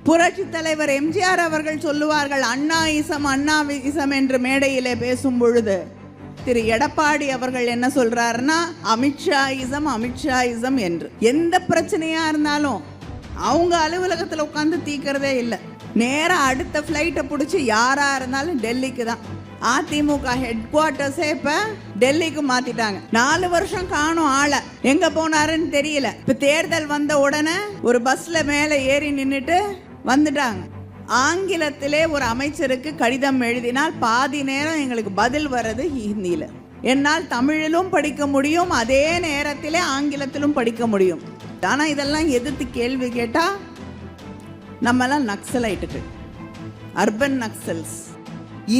புரட்சி தலைவர் எம்ஜிஆர் அவர்கள் சொல்லுவார்கள், அண்ணாயிசம் அண்ணாவிசம் என்று மேடையிலே பேசும் பொழுது திரு எடப்பாடி அவர்கள் என்ன சொல்றாருன்னா, அமித்ஷாயிசம் அமித்ஷாயிசம் என்று. எந்த பிரச்சனையா இருந்தாலும் அவங்க அலுவலகத்தில் உட்காந்து தீக்கிறதே இல்லை. நேராக அடுத்த ஃப்ளைட்டை பிடிச்சி யாரா இருந்தாலும் டெல்லிக்கு தான். அதிமுக ஹெட் குவார்ட்டர்ஸே இப்போ டெல்லிக்கு மாத்திட்டாங்க. 4 வருஷம் காணும் ஆளை, எங்க போனாருன்னு தெரியல. இப்போ தேர்தல் வந்த உடனே ஒரு பஸ்ல மேலே ஏறி நின்றுட்டு வந்துட்டாங்க. ஆங்கிலத்திலே ஒரு அமைச்சருக்கு கடிதம் எழுதினால் பாதி நேரம் எங்களுக்கு பதில் வர்றது ஹிந்தியில். என்னால் தமிழிலும் படிக்க முடியும், அதே நேரத்திலே ஆங்கிலத்திலும் படிக்க முடியும். ஆனால் இதெல்லாம் எதிர்த்து கேள்வி கேட்டால் நம்மெல்லாம் நக்சலைட்டுகள், அர்பன் நக்சல்ஸ்.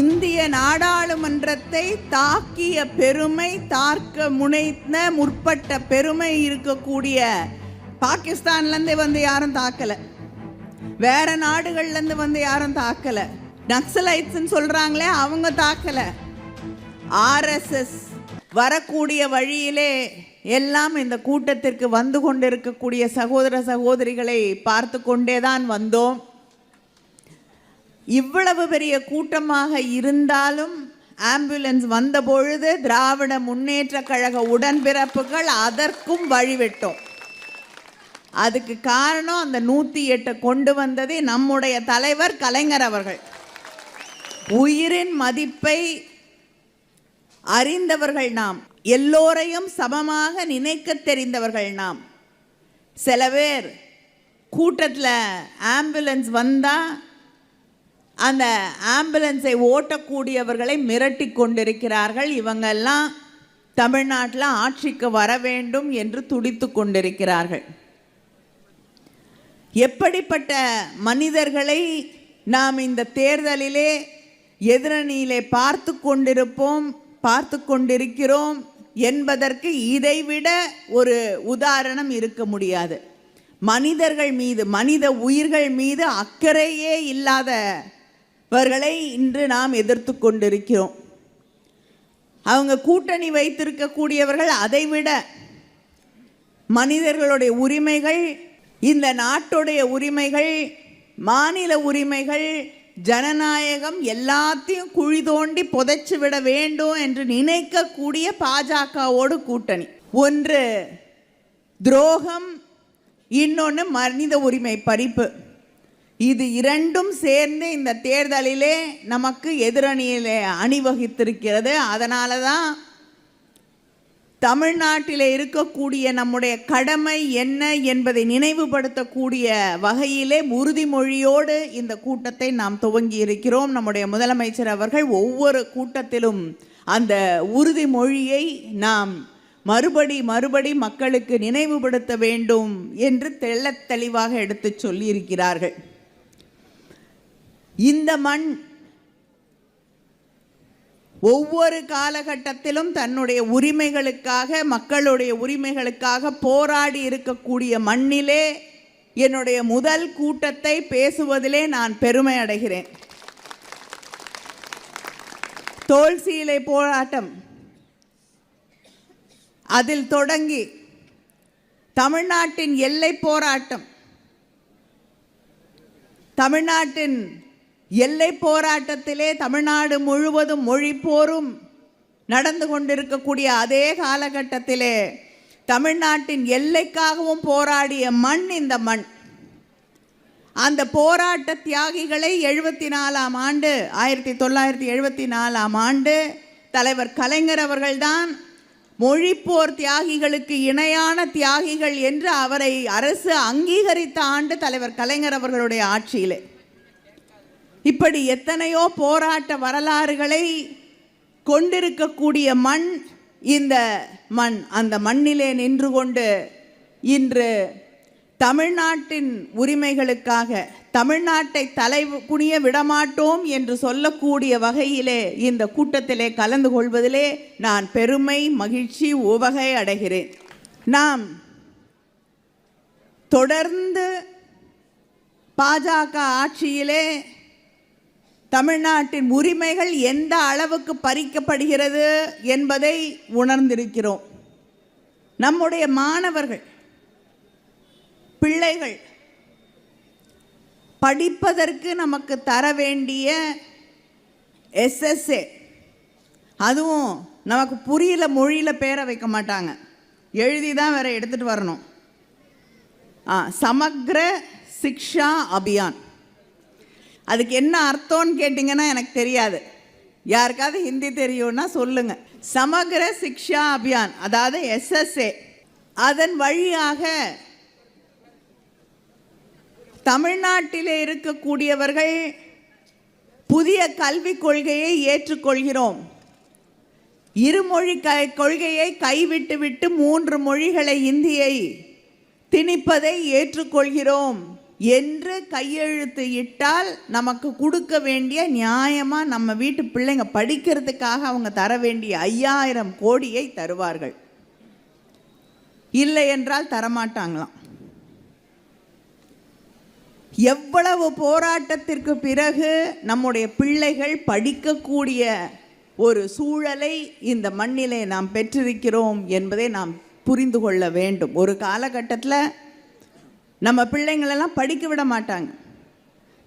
இந்திய நாடாளுமன்றத்தை தாக்கிய பெருமை, தாக்க முற்பட்ட பெருமை இருக்கக்கூடிய பாகிஸ்தான்லேருந்து வந்து யாரும் தாக்கலை, வேற நாடுகள்லேருந்து வந்து யாரும் தாக்கலை. நக்சலைட்ஸ் சொல்றாங்களே அவங்க தாக்கலை. ஆர்எஸ்எஸ் வரக்கூடிய வழியிலே எல்லாம் இந்த கூட்டத்திற்கு வந்து கொண்டிருக்கக்கூடிய சகோதர சகோதரிகளை பார்த்து கொண்டேதான் வந்தோம். இவ்வளவு பெரிய கூட்டமாக இருந்தாலும் ஆம்புலன்ஸ் வந்த பொழுது திராவிட முன்னேற்ற கழக உடன்பிறப்புகள் அதற்கும் வழிவிட்டோம். அதுக்கு காரணம் அந்த 108 கொண்டு வந்ததே நம்முடைய தலைவர் கலைஞர் அவர்கள். உயிரின் மதிப்பை அறிந்தவர்கள் நாம், எல்லோரையும் சமமாக நினைக்க தெரிந்தவர்கள் நாம். சில பேர் கூட்டத்தில் ஆம்புலன்ஸ் வந்தால் அந்த ஆம்புலன்ஸை ஓட்டக்கூடியவர்களை மிரட்டி கொண்டிருக்கிறார்கள். இவங்கெல்லாம் தமிழ்நாட்டில் ஆட்சிக்கு வர வேண்டும் என்று துடித்து கொண்டிருக்கிறார்கள். எப்படிப்பட்ட மனிதர்களை நாம் இந்த தேர்தலிலே எதிரணியிலே பார்த்து கொண்டிருக்கிறோம் என்பதற்கு இதைவிட ஒரு உதாரணம் இருக்க முடியாது. மனிதர்கள் மீது, மனித உயிர்கள் மீது அக்கறையே இல்லாதவர்களை இன்று நாம் எதிர்த்து கொண்டிருக்கிறோம். அவங்க கூட்டணி வைத்திருக்கக்கூடியவர்கள் அதைவிட மனிதர்களுடைய உரிமைகள், இந்த நாட்டுடைய உரிமைகள், மாநில உரிமைகள், ஜனநாயகம் எல்லாத்தையும் குழி தோண்டி புதைச்சு விட வேண்டும் என்று நினைக்கக்கூடிய பாஜகவோடு கூட்டணி. ஒன்று துரோகம், இன்னொன்று மனித உரிமை பறிப்பு. இது இரண்டும் சேர்ந்து இந்த தேர்தலிலே நமக்கு எதிரணியிலே அணிவகுத்திருக்கிறது. அதனால தான் தமிழ்நாட்டில் இருக்கக்கூடிய நம்முடைய கடமை என்ன என்பதை நினைவுபடுத்தக்கூடிய வகையிலே உறுதிமொழியோடு இந்த கூட்டத்தை நாம் துவங்கி இருக்கிறோம். நம்முடைய முதலமைச்சர் அவர்கள் ஒவ்வொரு கூட்டத்திலும் அந்த உறுதிமொழியை நாம் மறுபடி மக்களுக்கு நினைவுபடுத்த வேண்டும் என்று தெள்ளத் தெளிவாக எடுத்து சொல்லியிருக்கிறார்கள். இந்த மண் ஒவ்வொரு காலகட்டத்திலும் தன்னுடைய உரிமைகளுக்காக, மக்களுடைய உரிமைகளுக்காக போராடி இருக்கக்கூடிய மண்ணிலே என்னுடைய முதல் கூட்டத்தை பேசுவதிலே நான் பெருமை அடைகிறேன். தோல் சீலை போராட்டம் அதில் தொடங்கி தமிழ்நாட்டின் எல்லை போராட்டம், தமிழ்நாட்டின் எல்லை போராட்டத்திலே தமிழ்நாடு முழுவதும் மொழி போரும் நடந்து கொண்டிருக்கக்கூடிய அதே காலகட்டத்திலே தமிழ்நாட்டின் எல்லைக்காகவும் போராடிய மண் இந்த மண். அந்த போராட்ட தியாகிகளை 1974 ஆண்டு தலைவர் கலைஞர் அவர்கள்தான் மொழிப்போர் தியாகிகளுக்கு இணையான தியாகிகள் என்று அவரை அரசு அங்கீகரித்த ஆண்டு தலைவர் கலைஞர் அவர்களுடைய ஆட்சியிலே. இப்படி எத்தனையோ போராட்ட வரலாறுகளை கொண்டிருக்கக்கூடிய மண் இந்த மண். அந்த மண்ணிலே நின்று கொண்டு இன்று தமிழ்நாட்டின் உரிமைகளுக்காக தமிழ்நாட்டை தலை குனிய விடமாட்டோம் என்று சொல்லக்கூடிய வகையிலே இந்த கூட்டத்திலே கலந்து கொள்வதிலே நான் பெருமை, மகிழ்ச்சி, உவகை அடைகிறேன். நாம் தொடர்ந்து பாஜக ஆட்சியிலே தமிழ்நாட்டின் உரிமைகள் எந்த அளவுக்கு பறிக்கப்படுகிறது என்பதை உணர்ந்திருக்கிறோம். நம்முடைய மாணவர்கள், பிள்ளைகள் படிப்பதற்கு நமக்கு தர வேண்டிய SSA, அதுவும் நமக்கு புரியல மொழியில் பேரை வைக்க மாட்டாங்க, எழுதி தான் வேற எடுத்துகிட்டு வரணும். சமக்ர சிக்ஷா அபியான், அதுக்கு என்ன அர்த்தம்னு கேட்டிங்கன்னா எனக்கு தெரியாது. யாருக்காவது ஹிந்தி தெரியும்னா சொல்லுங்க. சமக்ர சிக்ஷா அபியான் அதாவது SSA, அதன் வழியாக தமிழ்நாட்டில் இருக்கக்கூடியவர்கள் புதிய கல்விக் கொள்கையை ஏற்றுக்கொள்கிறோம், இருமொழி கொள்கையை கைவிட்டுவிட்டு 3 மொழிகளை இந்தியை திணிப்பதை ஏற்றுக்கொள்கிறோம் என்று கையெழுத்து இட்டால் நமக்கு கொடுக்க வேண்டிய நியாயமாக நம்ம வீட்டு பிள்ளைங்க படிக்கிறதுக்காக அவங்க தர வேண்டிய 5000 கோடியை தருவார்கள். இல்லை என்றால் தரமாட்டாங்களாம். எவ்வளவு போராட்டத்திற்கு பிறகு நம்முடைய பிள்ளைகள் படிக்கக்கூடிய ஒரு சூழலை இந்த மண்ணிலே நாம் பெற்றிருக்கிறோம் என்பதை நாம் புரிந்து கொள்ள வேண்டும். ஒரு காலகட்டத்தில் நம்ம பிள்ளைங்களெல்லாம் படிக்க விட மாட்டாங்க.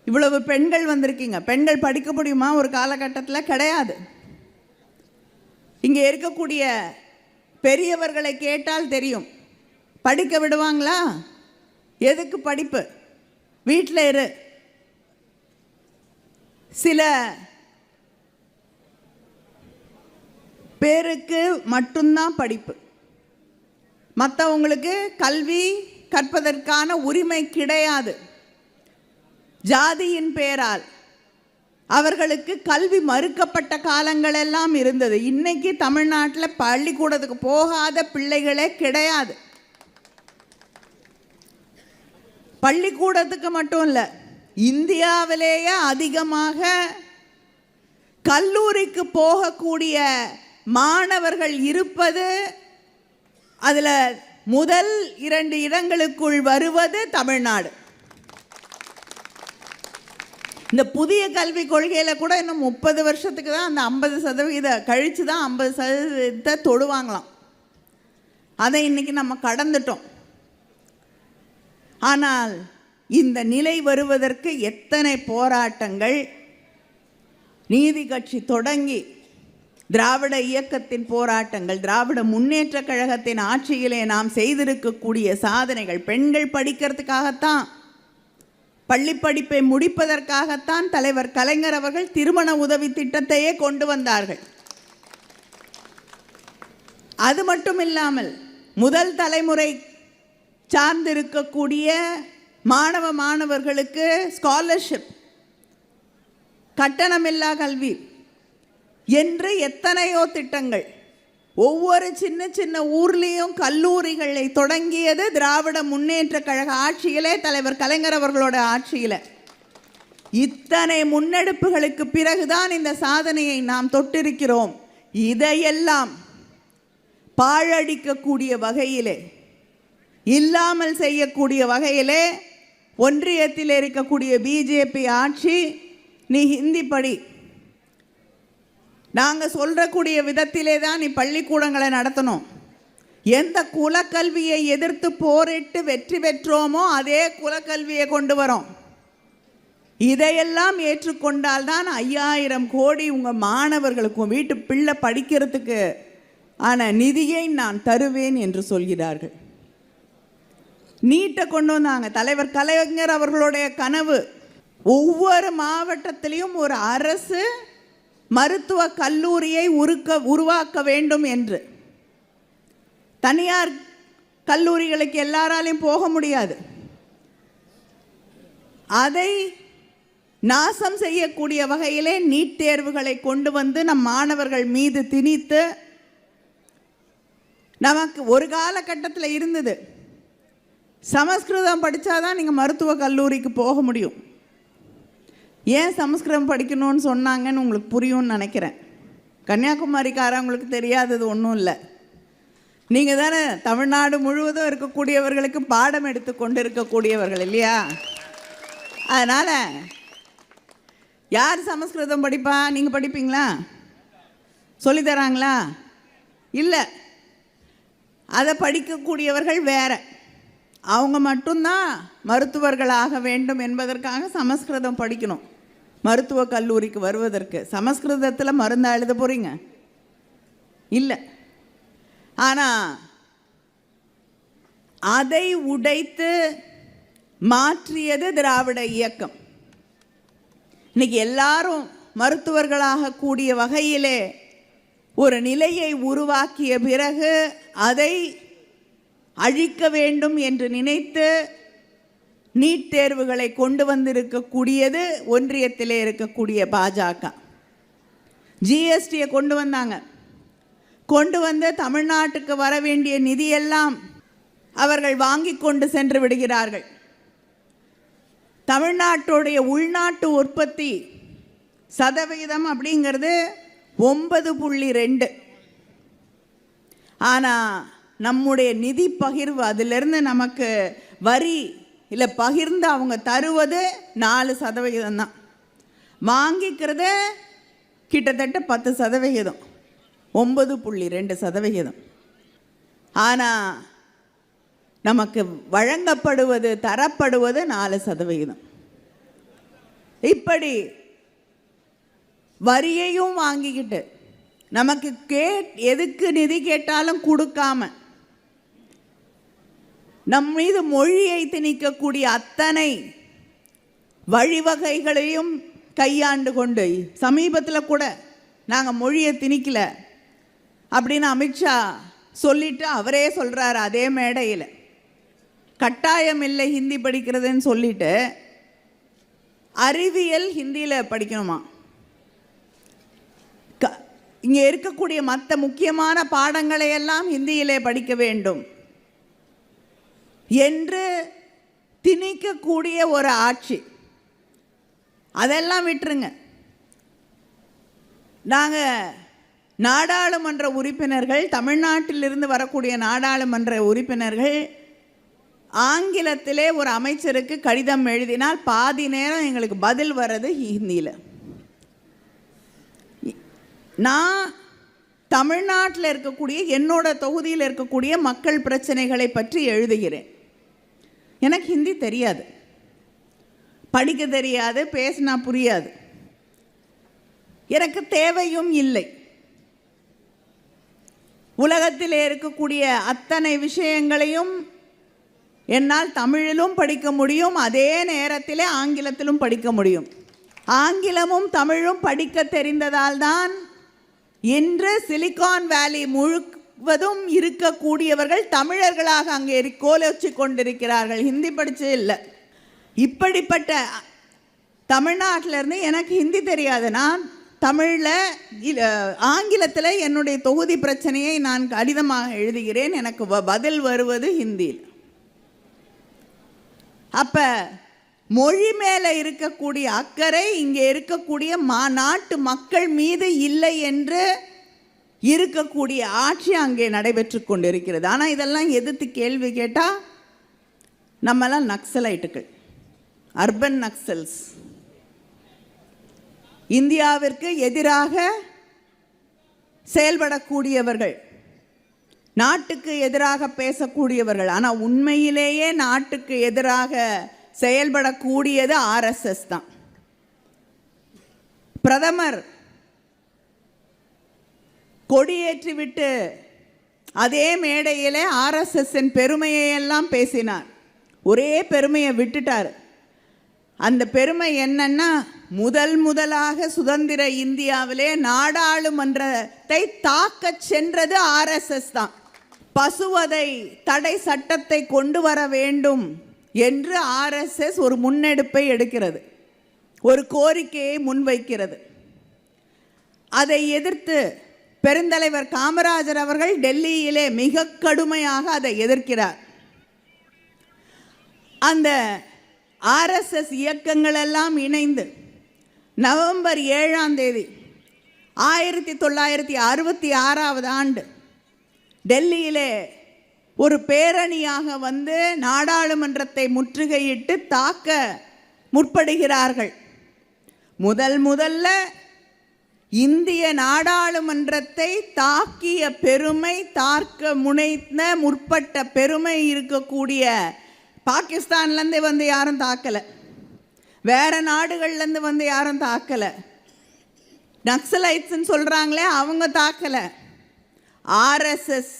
இவ்வளவு பெண்கள் வந்திருக்கீங்க, பெண்கள் படிக்க முடியுமா? ஒரு காலகட்டத்தில் கிடையாது. இங்கே இருக்கக்கூடிய பெரியவர்களை கேட்டால் தெரியும், படிக்க விடுவாங்களா? எதுக்கு படிப்பு? வீட்டில் இரு. சில பேருக்கு மட்டும்தான் படிப்பு, மற்றவங்களுக்கு கல்வி கற்பதற்கான உரிமை கிடையாது. ஜாதியின் பெயரால் அவர்களுக்கு கல்வி மறுக்கப்பட்ட காலங்கள் எல்லாம் இருந்தது. இன்னைக்கு தமிழ்நாட்டில் பள்ளிக்கூடத்துக்கு போகாத பிள்ளைகளே கிடையாது. பள்ளிக்கூடத்துக்கு மட்டும் இல்லை, இந்தியாவிலேயே அதிகமாக கல்லூரிக்கு போகக்கூடிய மாணவர்கள் இருப்பது, அதில் முதல் 2 இடங்களுக்குள் வருவது தமிழ்நாடு. இந்த புதிய கல்விக் கொள்கையில் கூட இன்னும் 30 வருஷத்துக்கு தான் அந்த 50% கழித்து தான் 50% தொடுவாங்களாம். அதை இன்னைக்கு நம்ம கடந்துட்டோம். ஆனால் இந்த நிலை வருவதற்கு எத்தனை போராட்டங்கள், நீதி கட்சி தொடங்கி திராவிட இயக்கத்தின் போராட்டங்கள், திராவிட முன்னேற்ற கழகத்தின் ஆட்சியிலே நாம் செய்திருக்கக்கூடிய சாதனைகள். பெண்கள் படிக்கிறதுக்காகத்தான், பள்ளி படிப்பை முடிப்பதற்காகத்தான் தலைவர் கலைஞர் அவர்கள் திருமண உதவி திட்டத்தையே கொண்டு வந்தார்கள். அது மட்டும் இல்லாமல் முதல் தலைமுறை சார்ந்திருக்கக்கூடிய மாணவர்களுக்கு ஸ்காலர்ஷிப், கட்டணமில்லா கல்வி என்று எத்தனையோ திட்டங்கள். ஒவ்வொரு சின்ன சின்ன ஊர்லேயும் கல்லூரிகளை தொடங்கியது திராவிட முன்னேற்ற கழக ஆட்சியிலே, தலைவர் கலைஞர் அவர்களோட ஆட்சியில். இத்தனை முன்னெடுப்புகளுக்கு பிறகுதான் இந்த சாதனையை நாம் தொட்டிருக்கிறோம். இதையெல்லாம் பாழடிக்கக்கூடிய வகையிலே, இல்லாமல் செய்யக்கூடிய வகையிலே ஒன்றியத்தில் இருக்கக்கூடிய பிஜேபி ஆட்சி, நீ ஹிந்தி படி, நாங்கள் சொல்கிறக்கூடிய விதத்திலே தான் நீ பள்ளிக்கூடங்களை நடத்தணும், எந்த குலக்கல்வியை எதிர்த்து போரிட்டு வெற்றி பெற்றோமோ அதே குலக்கல்வியை கொண்டு வரோம். இதையெல்லாம் ஏற்றுக்கொண்டால் தான் 5000 கோடி உங்கள் மாணவர்களுக்கும் வீட்டு பிள்ளை படிக்கிறதுக்கு ஆன நிதியை நான் தருவேன் என்று சொல்கிறார்கள். நீட்டை கொண்டு வந்தாங்க. தலைவர் கலைஞர் அவர்களுடைய கனவு, ஒவ்வொரு மாவட்டத்திலையும் ஒரு அரசு மருத்துவ கல்லூரியை உருவாக்க வேண்டும் என்று. தனியார் கல்லூரிகளுக்கு எல்லாராலையும் போக முடியாது. அதை நாசம் செய்யக்கூடிய வகையிலே நீட் தேர்வுகளை கொண்டு வந்து நம் மாணவர்கள் மீது திணித்து, நமக்கு ஒரு காலகட்டத்தில் இருந்தது சமஸ்கிருதம் படித்தாதான் நீங்கள் மருத்துவ கல்லூரிக்கு போக முடியும். ஏன் சமஸ்கிருதம் படிக்கணும்னு சொன்னாங்கன்னு உங்களுக்கு புரியும்னு நினைக்கிறேன். கன்னியாகுமரிக்காரங்களுக்கு தெரியாதது ஒன்றும் இல்லை. நீங்கள் தானே தமிழ்நாடு முழுவதும் இருக்கக்கூடியவர்களுக்கு பாடம் எடுத்து கொண்டு இருக்கக்கூடியவர்கள் இல்லையா? அதனால் யார் சமஸ்கிருதம் படிப்பா? நீங்கள் படிப்பீங்களா? சொல்லித்தராங்களா? இல்லை. அதை படிக்கக்கூடியவர்கள் வேற. அவங்க மட்டும்தான் மருத்துவர்களாக வேண்டும் என்பதற்காக சமஸ்கிருதம் படிக்கணும். மருத்துவக் கல்லூரிக்கு வருவதற்கு சமஸ்கிருதத்தில் மருந்தா எழுத போகிறீங்க? இல்லை. ஆனால் அதை உடைத்து மாற்றியது திராவிட இயக்கம். இன்னைக்கு எல்லாரும் மருத்துவர்களாக கூடிய வகையிலே ஒரு நிலையை உருவாக்கிய பிறகு அதை அழிக்க வேண்டும் என்று நினைத்து நீட் தேர்வுகளை கொண்டு வந்திருக்கக்கூடியது ஒன்றியத்திலே இருக்கக்கூடிய பாஜக. ஜிஎஸ்டியை கொண்டு வந்தாங்க. கொண்டு வந்து தமிழ்நாட்டுக்கு வர வேண்டிய நிதியெல்லாம் அவர்கள் வாங்கி கொண்டு சென்று விடுகிறார்கள். தமிழ்நாட்டுடைய உள்நாட்டு உற்பத்தி சதவிகிதம் அப்படிங்கிறது 9.2. ஆனால் நம்முடைய நிதி பகிர்வு அதிலிருந்து நமக்கு வரி இல்லை பகிர்ந்து அவங்க தருவது 4% தான். வாங்கிக்கிறது கிட்டத்தட்ட 10%, 9.2%. ஆனால் நமக்கு வழங்கப்படுவது தரப்படுவது 4%. இப்படி வரியையும் வாங்கிக்கிட்டு நமக்கு எதுக்கு நிதி கேட்டாலும் கொடுக்காம நம் மீது மொழியை திணிக்கக்கூடிய அத்தனை வழிவகைகளையும் கையாண்டு கொண்டு, சமீபத்தில் கூட நாங்கள் மொழியை திணிக்கல அப்படின்னு அமித்ஷா சொல்லிட்டு அவரே சொல்கிறார் அதே மேடையில், கட்டாயம் இல்லை ஹிந்தி படிக்கிறதுன்னு சொல்லிட்டு அறிவியல் ஹிந்தியில் படிக்கணுமா, இங்கே இருக்கக்கூடிய மற்ற முக்கியமான பாடங்களை எல்லாம் ஹிந்தியிலே படிக்க வேண்டும் என்று திணிக்கக்கூடிய ஒரு ஆட்சி. அதெல்லாம் விட்டுருங்க. நாங்கள் நாடாளுமன்ற உறுப்பினர்கள், தமிழ்நாட்டிலிருந்து வரக்கூடிய நாடாளுமன்ற உறுப்பினர்கள் ஆங்கிலத்திலே ஒரு அமைச்சருக்கு கடிதம் எழுதினால் பாதி நேரம் எங்களுக்கு பதில் வர்றது ஹிந்தியில். நான் தமிழ்நாட்டில் இருக்கக்கூடிய என்னோட தொகுதியில் இருக்கக்கூடிய மக்கள் பிரச்சனைகளை பற்றி எழுதுகிறேன். எனக்கு ஹிந்தி தெரியாது, படிக்க தெரியாது, பேசினா புரியாது, எனக்கு தேவையும் இல்லை. உலகத்தில் இருக்கக்கூடிய அத்தனை விஷயங்களையும் என்னால் தமிழிலும் படிக்க முடியும், அதே நேரத்தில் ஆங்கிலத்திலும் படிக்க முடியும். ஆங்கிலமும் தமிழும் படிக்க தெரிந்ததால் தான் இன்று சிலிகான் வேலி முழுவதும் இருக்கக்கூடியவர்கள் தமிழர்களாக அங்கே கோலோச்சி கொண்டிருக்கிறார்கள். ஹிந்தி படித்து இல்லை. இப்படிப்பட்ட தமிழ்நாட்டிலேருந்து எனக்கு ஹிந்தி தெரியாது. நான் தமிழில் ஆங்கிலத்தில் என்னுடைய தொகுதி பிரச்சனையை நான் கடிதமாக எழுதுகிறேன். எனக்கு பதில் வருவது ஹிந்தியில். அப்போ மொழி மேலே இருக்கக்கூடிய அக்கறை இங்கே இருக்கக்கூடிய நாட்டு மக்கள் மீது இல்லை என்று இருக்கக்கூடிய ஆட்சி அங்கே நடைபெற்று கொண்டிருக்கிறது. ஆனால் இதெல்லாம் எதிர்த்து கேள்வி கேட்டால் நம்மெல்லாம் நக்சலைட்டுகள், அர்பன் நக்சல்ஸ், இந்தியாவிற்கு எதிராக செயல்படக்கூடியவர்கள், நாட்டுக்கு எதிராக பேசக்கூடியவர்கள். ஆனால் உண்மையிலேயே நாட்டுக்கு எதிராக செயல்படக்கூடியது ஆர்எஸ்எஸ் தான். பிரதமர் கொடியேற்றிவிட்டு அதே மேடையிலே ஆர்எஸ்எஸ்ஸின் பெருமையை எல்லாம் பேசினார். ஒரே பெருமையை விட்டுட்டார். அந்த பெருமை என்னன்னா, முதலாக சுதந்திர இந்தியாவிலே நாடாளுமன்றத்தை தாக்க சென்றது ஆர்எஸ்எஸ் தான். பசுவதை தடை சட்டத்தை கொண்டு வர வேண்டும் என்று ஆர்எஸ்எஸ் ஒரு முன்னெடுப்பை எடுக்கிறது, ஒரு கோரிக்கையை முன்வைக்கிறது. அதை எதிர்த்து பெருந்தலைவர் காமராஜர் அவர்கள் டெல்லியிலே மிக கடுமையாக அதை எதிர்க்கிறார். அந்த ஆர்எஸ்எஸ் இயக்கங்கள் எல்லாம் இணைந்து நவம்பர் 7ஆம் தேதி 1966 ஆண்டு டெல்லியிலே ஒரு பேரணியாக வந்து நாடாளுமன்றத்தை முற்றுகையிட்டு தாக்க முற்படுகிறார்கள். முதல்ல இந்திய நாடாளுமன்றத்தை தாக்கிய பெருமை, முற்பட்ட பெருமை இருக்கக்கூடிய பாகிஸ்தான்லேருந்து வந்து யாரும் தாக்கலை, வேற நாடுகள்லேருந்து வந்து யாரும் தாக்கலை, நக்சலைட்ஸ்ன்னு சொல்கிறாங்களே அவங்க தாக்கலை. ஆர்எஸ்எஸ்,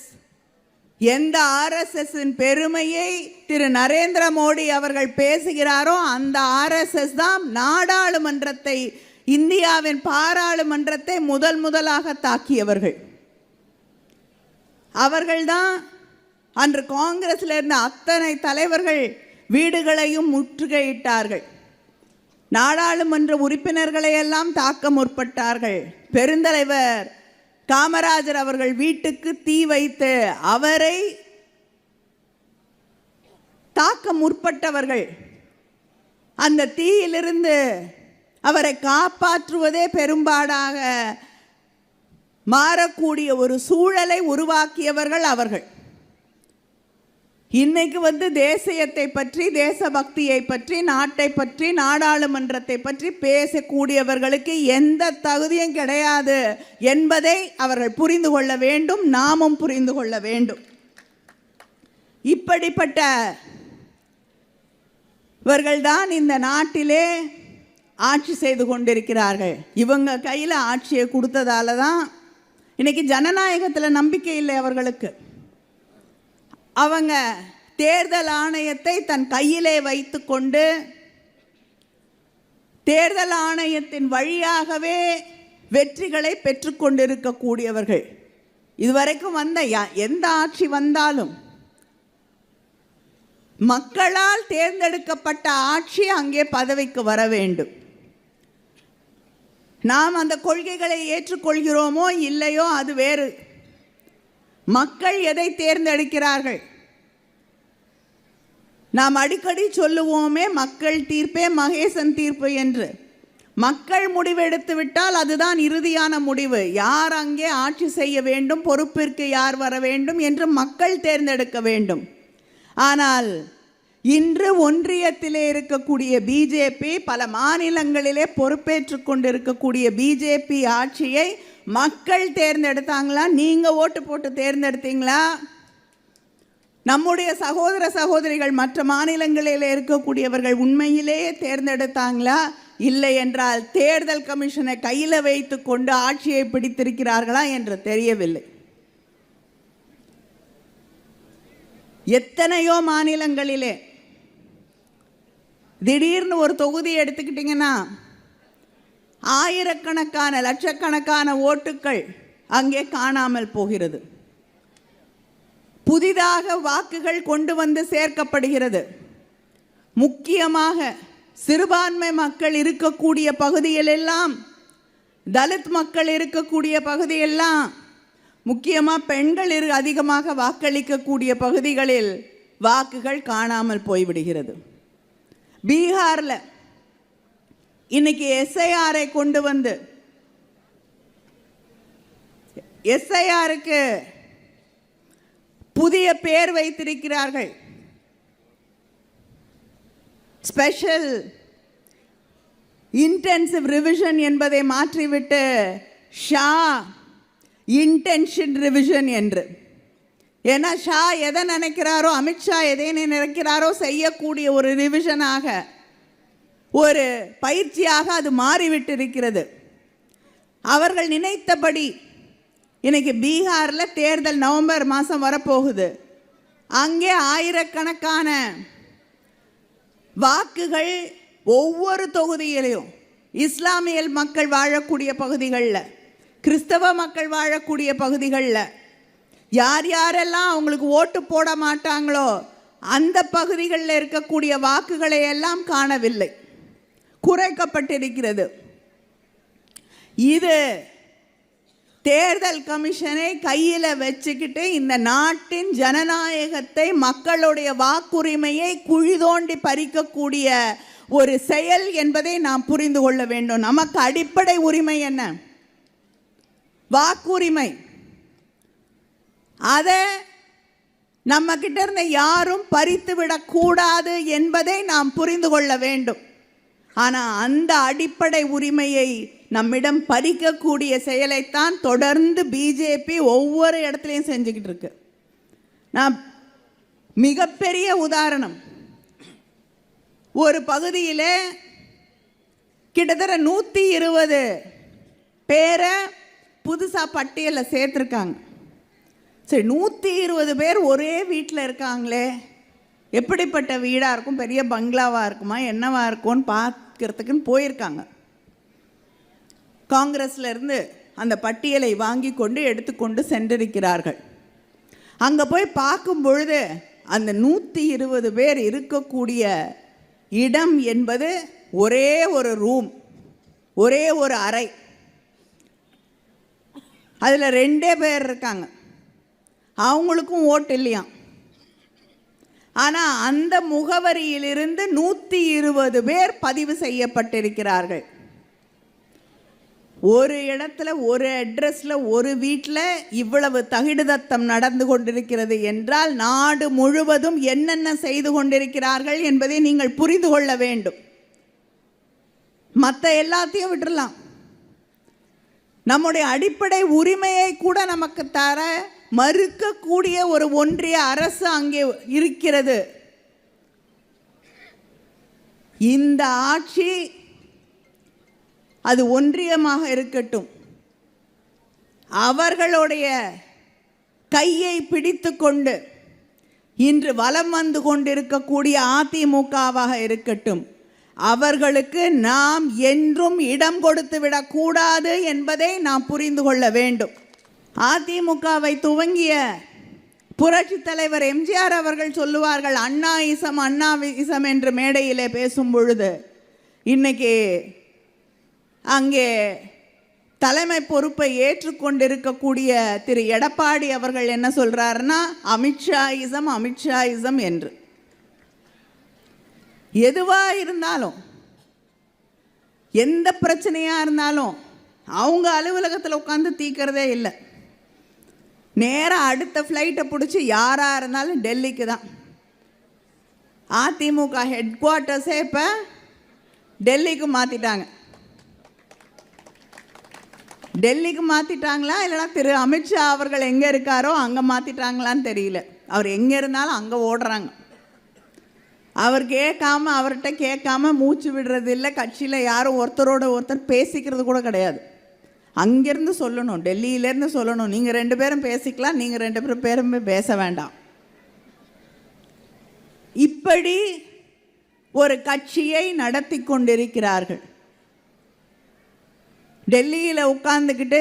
எந்த ஆர்எஸ்எஸ்ஸின் பெருமையை திரு நரேந்திர மோடி அவர்கள் பேசுகிறாரோ அந்த ஆர்எஸ்எஸ் தான் நாடாளுமன்றத்தை, இந்தியாவின் பாராளுமன்றத்தை முதலாக தாக்கியவர்கள். அவர்கள்தான் அன்று காங்கிரஸில் இருந்த அத்தனை தலைவர்கள் வீடுகளையும் முற்றுகையிட்டார்கள். நாடாளுமன்ற உறுப்பினர்களை எல்லாம் தாக்க முற்பட்டார்கள். பெருந்தலைவர் காமராஜர் அவர்கள் வீட்டுக்கு தீ வைத்து அவரை தாக்க முற்பட்டவர்கள். அந்த தீயிலிருந்து அவரை காப்பாற்றுவதே பெரும்பாடாக மாறக்கூடிய ஒரு சூழலை உருவாக்கியவர்கள் அவர்கள். இன்னைக்கு வந்து தேசியத்தை பற்றி, தேசபக்தியை பற்றி, நாட்டை பற்றி, நாடாளுமன்றத்தை பற்றி பேசக்கூடியவர்களுக்கு எந்த தகுதியும் கிடையாது என்பதை அவர்கள் புரிந்து கொள்ள வேண்டும், நாமும் புரிந்து கொள்ள வேண்டும். இப்படிப்பட்ட இவர்கள்தான் இந்த நாட்டிலே ஆட்சி செய்து கொண்டிருக்கிறார்கள். இவங்க கையில் ஆட்சியை கொடுத்ததால தான் இன்னைக்கு ஜனநாயகத்தில் நம்பிக்கை இல்லை அவர்களுக்கு. அவங்க தேர்தல் ஆணையத்தை தன் கையிலே வைத்து கொண்டு தேர்தல் ஆணையத்தின் வழியாகவே வெற்றிகளை பெற்றுக்கொண்டிருக்கக்கூடியவர்கள். இதுவரைக்கும் வந்த எந்த ஆட்சி வந்தாலும் மக்களால் தேர்ந்தெடுக்கப்பட்ட ஆட்சி அங்கே பதவிக்கு வர வேண்டும். நாம் அந்த கொள்கைகளை ஏற்றுக்கொள்கிறோமோ இல்லையோ அது வேறு. மக்கள் எதை தேர்ந்தெடுக்கிறார்கள்? நாம் அடிக்கடி சொல்லுவோமே, மக்கள் தீர்ப்பே மகேசன் தீர்ப்பு என்று. மக்கள் முடிவெடுத்து விட்டால் அதுதான் இறுதியான முடிவு. யார் அங்கே ஆட்சி செய்ய வேண்டும், பொறுப்பிற்கு யார் வர வேண்டும் என்று மக்கள் தேர்ந்தெடுக்க வேண்டும். ஆனால் இன்று ஒன்றியத்திலே இருக்கக்கூடிய பிஜேபி, பல மாநிலங்களிலே பொறுப்பேற்று கொண்டிருக்கக்கூடிய பிஜேபி ஆட்சியை மக்கள் தேர்ந்தெடுத்தாங்களா? நீங்கள் ஓட்டு போட்டு தேர்ந்தெடுத்தீங்களா? நம்முடைய சகோதர சகோதரிகள் மற்ற மாநிலங்களில் இருக்கக்கூடியவர்கள் உண்மையிலேயே தேர்ந்தெடுத்தாங்களா? இல்லை என்றால் தேர்தல் கமிஷனை கையில் வைத்து கொண்டு ஆட்சியை பிடித்திருக்கிறார்களா என்று தெரியவில்லை. எத்தனையோ மாநிலங்களிலே திடீர்னு ஒரு தொகுதி எடுத்துக்கிட்டிங்கன்னா ஆயிரக்கணக்கான, லட்சக்கணக்கான ஓட்டுக்கள் அங்கே காணாமல் போகிறது. புதிதாக வாக்குகள் கொண்டு வந்து சேர்க்கப்படுகிறது. முக்கியமாக சிறுபான்மை மக்கள் இருக்கக்கூடிய பகுதிகளெல்லாம், தலித் மக்கள் இருக்கக்கூடிய பகுதியெல்லாம், முக்கியமாக பெண்கள் அதிகமாக வாக்களிக்கக்கூடிய பகுதிகளில் வாக்குகள் காணாமல் போய்விடுகிறது. பீகாரில் இன்னைக்கு எஸ்ஐஆரை கொண்டு வந்து எஸ்ஐஆருக்கு புதிய பெயர் வைத்திருக்கிறார்கள். ஸ்பெஷல் இன்டென்சிவ் ரிவிஷன் என்பதை மாற்றிவிட்டு ஷா இன்டென்ஷன் ரிவிஷன் என்று. ஏன்னா ஷா எதை நினைக்கிறாரோ, அமித்ஷா எதை நினைக்கிறாரோ செய்யக்கூடிய ஒரு ரிவிஷனாக, ஒரு பயிற்சியாக அது மாறிவிட்டிருக்கிறது. அவர்கள் நினைத்தபடி இன்னைக்கு பீகாரில் தேர்தல் நவம்பர் மாதம் வரப்போகுது. அங்கே ஆயிரக்கணக்கான வாக்குகள் ஒவ்வொரு தொகுதியிலையும், இஸ்லாமிய மக்கள் வாழக்கூடிய பகுதிகளில், கிறிஸ்தவ மக்கள் வாழக்கூடிய பகுதிகளில், யார் யாரெல்லாம் அவங்களுக்கு ஓட்டு போட மாட்டாங்களோ அந்த பகுதிகளில் இருக்கக்கூடிய வாக்குகளை எல்லாம் காணவில்லை, குறைக்கப்பட்டிருக்கிறது. இது தேர்தல் கமிஷனை கையில் வச்சுக்கிட்டு இந்த நாட்டின் ஜனநாயகத்தை, மக்களுடைய வாக்குரிமையை குழி தோண்டி பறிக்கக்கூடிய ஒரு செயல் என்பதை நாம் புரிந்து கொள்ள வேண்டும். நமக்கு அடிப்படை உரிமை என்ன? வாக்குரிமை. அதை நம்ம கிட்ட இருந்து யாரும் பறித்து விடக்கூடாது என்பதை நாம் புரிந்து கொள்ள வேண்டும். ஆனால் அந்த அடிப்படை உரிமையை நம்மிடம் பறிக்கக்கூடிய செயலைத்தான் தொடர்ந்து பிஜேபி ஒவ்வொரு இடத்துலையும் செஞ்சுக்கிட்டு இருக்கு. நான் மிகப்பெரிய உதாரணம், ஒரு பகுதியில் கிட்டத்தட்ட 120 பேரை புதுசாக பட்டியலில் சேர்த்துருக்காங்க. சரி, 120 பேர் ஒரே வீட்டில் இருக்காங்களே, எப்படிப்பட்ட வீடாக இருக்கும், பெரிய பங்களாவாக இருக்குமா, என்னவா இருக்கும்னு பார்க்கறதுக்குன்னு போயிருக்காங்க. காங்கிரஸ்ல இருந்து அந்த பட்டியலை வாங்கி கொண்டு எடுத்துக்கொண்டு சென்றிருக்கிறார்கள். அங்கே போய் பார்க்கும் பொழுது அந்த 120 பேர் இருக்கக்கூடிய இடம் என்பது ஒரே ஒரு ரூம், ஒரே ஒரு அறை. அதில் 2 பேர் இருக்காங்க, அவங்களுக்கும் ஓட்டு இல்லையாம். ஆனால் அந்த முகவரியிலிருந்து 120 பேர் பதிவு செய்யப்பட்டிருக்கிறார்கள். ஒரு இடத்துல, ஒரு அட்ரஸில், ஒரு வீட்டில் இவ்வளவு தகிடுதத்தம் நடந்து கொண்டிருக்கிறது என்றால் நாடு முழுவதும் என்னென்ன செய்து கொண்டிருக்கிறார்கள் என்பதை நீங்கள் புரிந்து கொள்ள வேண்டும். மற்ற எல்லாத்தையும் விட்டுடலாம், நம்முடைய அடிப்படை உரிமையை கூட நமக்கு தர மறுக்கக்கூடிய ஒரு ஒன்றிய அரசு அங்கே இருக்கிறது. இந்த ஆட்சி, அது ஒன்றியமாக இருக்கட்டும், அவர்களுடைய கையை பிடித்து கொண்டு இன்று வலம் வந்து கொண்டிருக்கக்கூடிய அதிமுகவாக இருக்கட்டும், அவர்களுக்கு நாம் என்றும் இடம் கொடுத்து விடக்கூடாது என்பதை நாம் புரிந்து கொள்ள வேண்டும். அதிமுகவை துவங்கிய புரட்சி தலைவர் எம்ஜிஆர் அவர்கள் சொல்லுவார்கள், அண்ணாயிசம் அண்ணாவிசம் என்று மேடையிலே பேசும் பொழுது, இன்னைக்கு அங்கே தலைமை பொறுப்பை ஏற்றுக்கொண்டிருக்கக்கூடிய திரு எடப்பாடி அவர்கள் என்ன சொல்றாருன்னா, அமித்ஷாயிசம் அமித்ஷாயிசம் என்று. எதுவாக இருந்தாலும், எந்த பிரச்சனையாக இருந்தாலும் அவங்க அலுவலகத்தில் உட்காந்து தீக்கிறதே இல்லை. நேராக அடுத்த ஃப்ளைட்டை பிடிச்சி யாராக இருந்தாலும் டெல்லிக்கு தான். அதிமுக ஹெட் குவார்ட்டர்ஸே இப்போ டெல்லிக்கு மாற்றிட்டாங்க. டெல்லிக்கு மாற்றிட்டாங்களா இல்லைனா திரு அமித்ஷா அவர்கள் எங்கே இருக்காரோ அங்கே மாற்றிட்டாங்களான்னு தெரியல. அவர் எங்கே இருந்தாலும் அங்கே ஓடுறாங்க. அவர் கேட்காம, அவர்கிட்ட கேட்காம மூச்சு விடுறது இல்லை. கட்சியில் யாரும் ஒருத்தரோட ஒருத்தர் பேசிக்கிறது கூட கிடையாது. அங்கேருந்து சொல்லணும், டெல்லியிலேருந்து சொல்லணும், நீங்கள் 2 பேரும் பேசிக்கலாம், நீங்கள் 2 பேரும் பேச வேண்டாம். இப்படி ஒரு கட்சியை நடத்தி கொண்டிருக்கிறார்கள். டெல்லியில் உட்கார்ந்துக்கிட்டு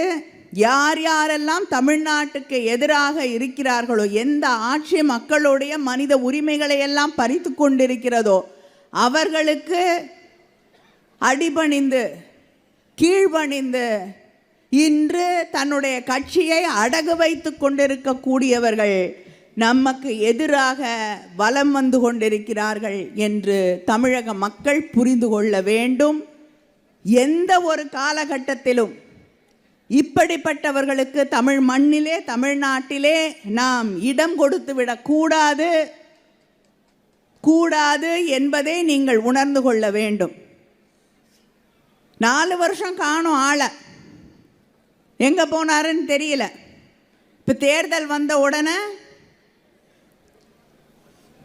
யார் யாரெல்லாம் தமிழ்நாட்டுக்கு எதிராக இருக்கிறார்களோ, எந்த ஆட்சி மக்களுடைய மனித உரிமைகளை எல்லாம் பறித்து கொண்டிருக்கிறதோ அவர்களுக்கு அடிபணிந்து கீழ்பணிந்து இன்று தன்னுடைய கட்சியை அடகு வைத்து கொண்டிருக்கக்கூடியவர்கள் நமக்கு எதிராக வலம் வந்து கொண்டிருக்கிறார்கள் என்று தமிழக மக்கள் புரிந்து கொள்ள வேண்டும். எந்த ஒரு காலகட்டத்திலும் இப்படிப்பட்டவர்களுக்கு தமிழ் மண்ணிலே, தமிழ்நாட்டிலே நாம் இடம் கொடுத்து விடக்கூடாது கூடாது என்பதை நீங்கள் உணர்ந்து கொள்ள வேண்டும். 4 வருஷம் காணும் ஆளை, எங்கே போனாருன்னு தெரியல. இப்போ தேர்தல் வந்த உடனே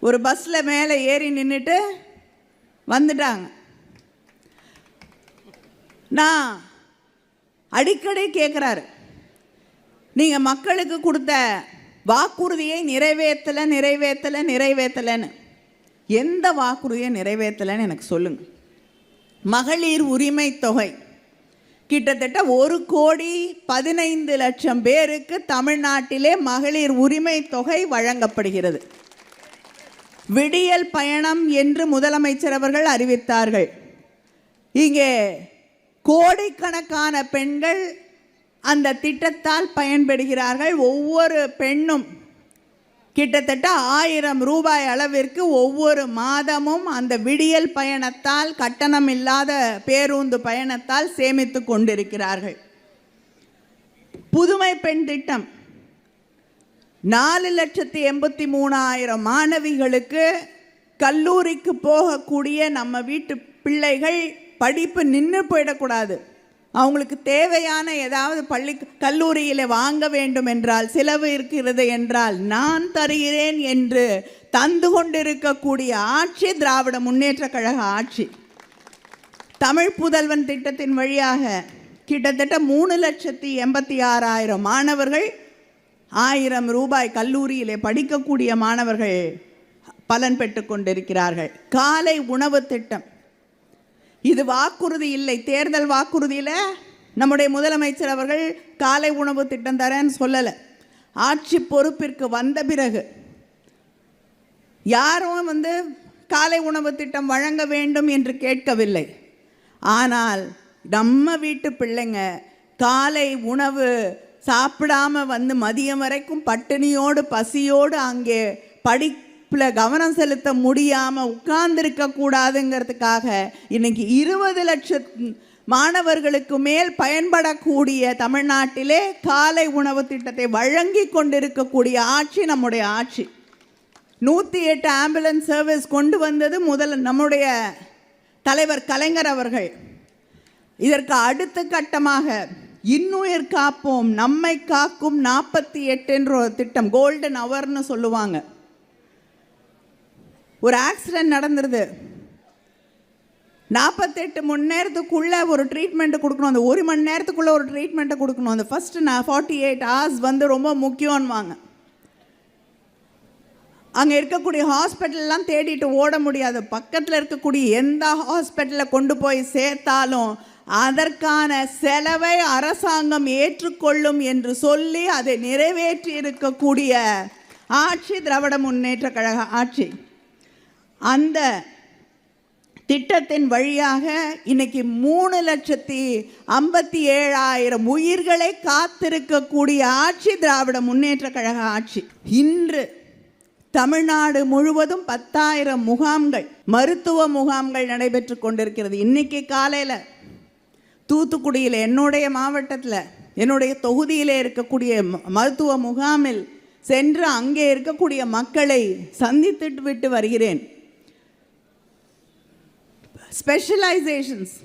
ஒரு பஸ்ஸில் மேலே ஏறி நின்றுட்டு வந்துட்டாங்க. நான் அடிக்கடி கேட்குறாரு, நீங்கள் மக்களுக்கு கொடுத்த வாக்குறுதியை நிறைவேற்றலைன்னு. எந்த வாக்குறுதியை நிறைவேற்றலைன்னு எனக்கு சொல்லுங்கள். மகளிர் உரிமை தொகை கிட்டத்தட்ட 1,15,00,000 பேருக்கு தமிழ்நாட்டிலே மகளிர் உரிமை தொகை வழங்கப்படுகிறது. விடியல் பயணம் என்று முதலமைச்சர் அவர்கள் அறிவித்தார்கள். இங்கே கோடிக்கணக்கான பெண்கள் அந்த திட்டத்தால் பயன்பெறுகிறார்கள். ஒவ்வொரு பெண்ணும் கிட்டத்தட்ட 1000 ரூபாய் அளவிற்கு ஒவ்வொரு மாதமும் அந்த விடியல் பயணத்தால், கட்டணம் இல்லாத பேருந்து பயணத்தால் சேமித்து கொண்டிருக்கிறார்கள். புதுமை பெண் திட்டம் 4,83,000 மாணவிகளுக்கு கல்லூரிக்கு போகக்கூடிய நம்ம வீட்டு பிள்ளைகள் படிப்பு நின்று போயிடக்கூடாது, அவங்களுக்கு தேவையான ஏதாவது பள்ளி கல்லூரியில் வாங்க வேண்டும் என்றால், செலவு இருக்கிறது என்றால் நான் தருகிறேன் என்று தந்து கொண்டிருக்கக்கூடிய ஆட்சி திராவிட முன்னேற்ற கழக ஆட்சி. தமிழ் புதல்வன் திட்டத்தின் வழியாக கிட்டத்தட்ட 3,86,000 மாணவர்கள் 1000 ரூபாய் கல்லூரியிலே படிக்கக்கூடிய மாணவர்கள் பலன் பெற்று கொண்டிருக்கிறார்கள். காலை உணவு திட்டம், இது வாக்குறுதி இல்லை, தேர்தல் வாக்குறுதியில் நம்முடைய முதலமைச்சர் அவர்கள் காலை உணவு திட்டம் தரேன்னு சொல்லலை. ஆட்சி பொறுப்பிற்கு வந்த பிறகு யாரும் காலை உணவு திட்டம் வழங்க வேண்டும் என்று கேட்கவில்லை. ஆனால் நம்ம வீட்டு பிள்ளைங்க காலை உணவு சாப்பிடாம மதியம் வரைக்கும் பட்டினியோடு பசியோடு அங்கே படிப்பில் கவனம் செலுத்த முடியாமல் உட்கார்ந்திருக்க கூடாதுங்கிறதுக்காக இன்னைக்கு 20 லட்சம் மாணவர்களுக்கு மேல் பயன்படக்கூடிய தமிழ்நாட்டிலே காலை உணவு திட்டத்தை வழங்கி கொண்டிருக்கக்கூடிய ஆட்சி நம்முடைய ஆட்சி. 108 ஆம்புலன்ஸ் சர்வீஸ் கொண்டு வந்தது நம்முடைய தலைவர் கலைஞர் அவர்கள். இதற்கு அடுத்த கட்டமாக இன்னுயிர் காப்போம் நம்மை காக்கும் 48 என்ற ஒரு திட்டம், கோல்டன் அவர்னு சொல்லுவாங்க. ஒரு ஆக்சிடென்ட் நடந்துருது, 48 மணி நேரத்துக்குள்ள ஒரு ட்ரீட்மெண்ட் கொடுக்கணும். அந்த 1 மணி நேரத்துக்குள்ள ஒரு ட்ரீட்மெண்ட்டை கொடுக்கணும். அந்த ஃபர்ஸ்ட் 48 ஹவர்ஸ் ரொம்ப முக்கியம்வாங்க. அங்கே இருக்கக்கூடிய ஹாஸ்பிட்டல்லாம் தேடிட்டு ஓட முடியாது. பக்கத்தில் இருக்கக்கூடிய எந்த ஹாஸ்பிட்டலில் கொண்டு போய் சேர்த்தாலும் அதற்கான செலவை அரசாங்கம் ஏற்றுக்கொள்ளும் என்று சொல்லி அதை நிறைவேற்றி இருக்கக்கூடிய ஆட்சி திராவிட முன்னேற்ற கழக ஆட்சி. அந்த திட்டத்தின் வழியாக இன்னைக்கு 3,57,000 உயிர்களை காத்திருக்கக்கூடிய ஆட்சி திராவிட முன்னேற்ற கழக ஆட்சி. இன்று தமிழ்நாடு முழுவதும் 10,000 முகாம்கள், மருத்துவ முகாம்கள் நடைபெற்று கொண்டிருக்கிறது. இன்னைக்கு காலையில் தூத்துக்குடியில் என்னுடைய மாவட்டத்தில் என்னுடைய தொகுதியில் இருக்கக்கூடிய மருத்துவ முகாமில் சென்று அங்கே இருக்கக்கூடிய மக்களை சந்தித்து விட்டு வருகிறேன். ஸ்பெஷலைசேஷன்ஸ்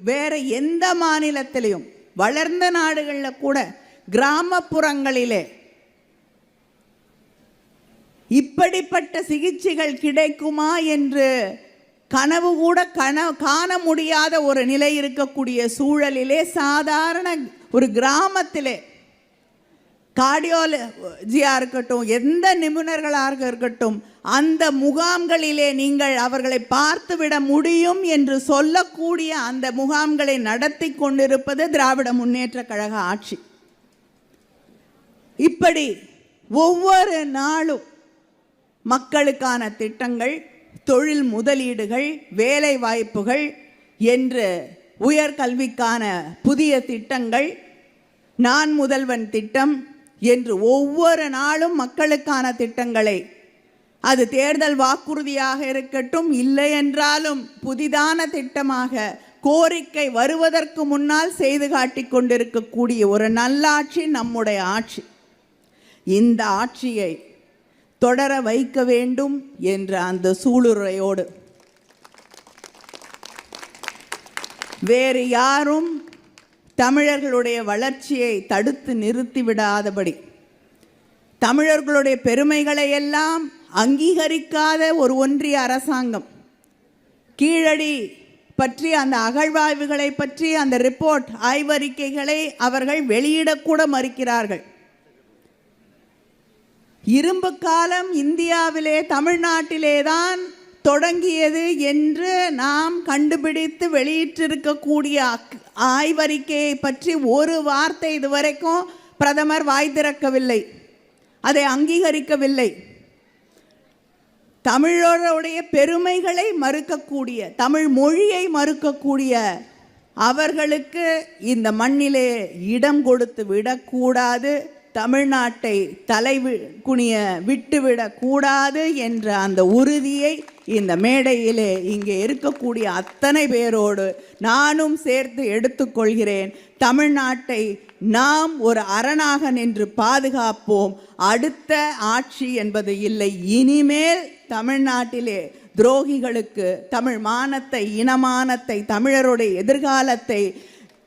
வேற எந்த மாநிலத்திலையும், வளர்ந்த நாடுகளில் கூட கிராமப்புறங்களிலே இப்படிப்பட்ட சிகிச்சைகள் கிடைக்குமா என்று கனவு கூட காண முடியாத ஒரு நிலை இருக்கக்கூடிய சூழலிலே சாதாரண ஒரு கிராமத்திலே கார்டியாலஜியாக இருக்கட்டும், எந்த நிபுணர்களாக இருக்கட்டும், அந்த முகாம்களிலே நீங்கள் அவர்களை பார்த்துவிட முடியும் என்று சொல்லக்கூடிய அந்த முகாம்களை நடத்தி கொண்டிருப்பது திராவிட முன்னேற்ற கழக ஆட்சி. இப்படி ஒவ்வொரு நாளும் மக்களுக்கான திட்டங்கள், தொழில் முதலீடுகள், வேலை வாய்ப்புகள் என்று உயர்கல்விக்கான புதிய திட்டங்கள், நான் முதல்வன் திட்டம் என்று ஒவ்வொரு நாளும் மக்களுக்கான திட்டங்களை, அது தேர்தல் வாக்குறுதியாக இருக்கட்டும், இல்லை என்றாலும் புதிதான திட்டமாக கோரிக்கை வருவதற்கு முன்னால் செய்து காட்டிக் கொண்டிருக்கக்கூடிய ஒரு நல்லாட்சி நம்முடைய ஆட்சி. இந்த ஆட்சியை தொடர வைக்க வேண்டும் என்ற அந்த சூளுரையோடு வேறு யாரும் தமிழர்களுடைய வளர்ச்சியை தடுத்து நிறுத்திவிடாதபடி, தமிழர்களுடைய பெருமைகளை எல்லாம் அங்கீகரிக்காத ஒரு ஒன்றிய அரசாங்கம், கீழடி பற்றி அந்த அகழ்வாய்வுகளை பற்றி அந்த ரிப்போர்ட் ஆய்வறிக்கைகளை அவர்கள் வெளியிடக்கூட மறுக்கிறார்கள். இரும்பு காலம் இந்தியாவிலே தமிழ்நாட்டிலே தான் தொடங்கியது என்று நாம் கண்டுபிடித்து வெளியிட்டிருக்கக்கூடிய ஆய்வறிக்கையை பற்றி ஒரு வார்த்தை இதுவரைக்கும் பிரதமர் வாய் திறக்கவில்லை, அதை அங்கீகரிக்கவில்லை. தமிழருடைய பெருமைகளை மறுக்கக்கூடிய, தமிழ் மொழியை மறுக்கக்கூடிய அவர்களுக்கு இந்த மண்ணிலே இடம் கொடுத்து விடக்கூடாது, தமிழ்நாட்டை குனிய விட்டுவிடக்கூடாது என்ற அந்த உறுதியை இந்த மேடையிலே இங்கே இருக்கக்கூடிய அத்தனை பேரோடு நானும் சேர்த்து எடுத்துக்கொள்கிறேன். தமிழ்நாட்டை நாம் ஒரு அரணாக நின்று பாதுகாப்போம். அடுத்த ஆட்சி என்பது இல்லை, இனிமேல் தமிழ்நாட்டிலே துரோகிகளுக்கு தமிழ் மானத்தை, இனமானத்தை, தமிழருடைய எதிர்காலத்தை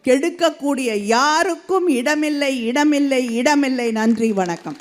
கெடுக்கக்கூடிய யாருக்கும் இடமில்லை, இடமில்லை, இடமில்லை. நன்றி, வணக்கம்.